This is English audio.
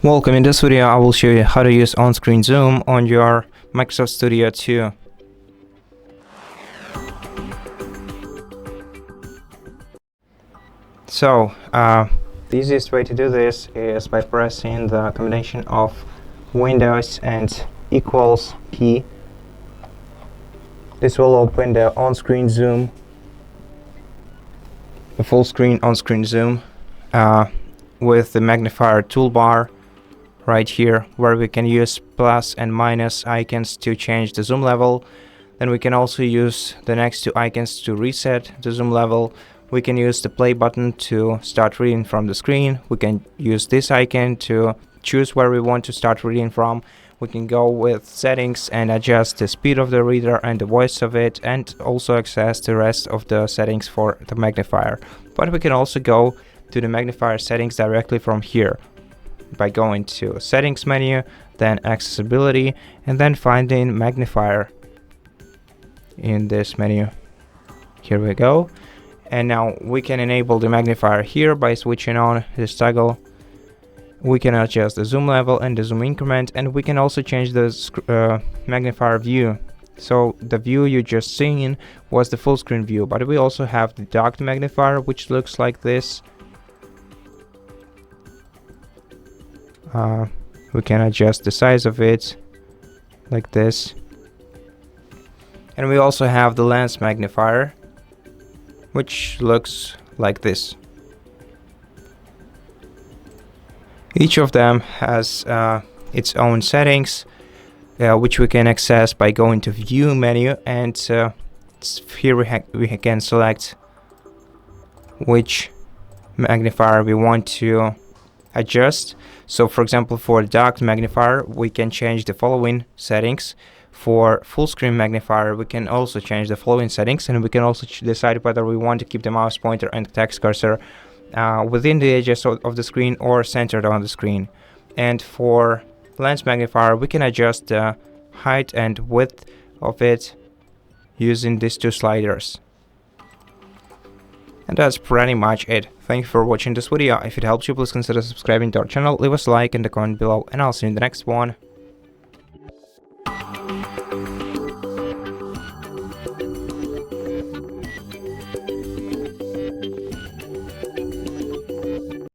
Welcome. In this video I will show you how to use on-screen zoom on your Microsoft Studio 2. So the easiest way to do this is by pressing the combination of Windows and equals key. This will open the on-screen zoom, the full screen on-screen zoom with the magnifier toolbar right here, where we can use plus and minus icons to change the zoom level. Then we can also use the next two icons to reset the zoom level. We can use the play button to start reading from the screen. We can use this icon to choose where we want to start reading from. We can go with settings and adjust the speed of the reader and the voice of it, and also access the rest of the settings for the magnifier. But we can also go to the magnifier settings directly from here by going to settings menu, then accessibility, and then finding magnifier in this menu. Here we go. And now we can enable the magnifier here by switching on this toggle. We can adjust the zoom level and the zoom increment, and we can also change the magnifier view. So the view you just seen was the full screen view, but we also have the docked magnifier, which looks like this. We can adjust the size of it like this. And we also have the lens magnifier, which looks like this. Each of them has its own settings, which we can access by going to view menu, and here we can select which magnifier we want to adjust. So for example, for the docked magnifier we can change the following settings. For full screen magnifier we can also change the following settings, and we can also decide whether we want to keep the mouse pointer and text cursor within the edges of the screen or centered on the screen. And for lens magnifier we can adjust the height and width of it using these two sliders. And that's pretty much it. Thank you for watching this video. If it helps you, please consider subscribing to our channel, leave us a like and a comment below, and I'll see you in the next one.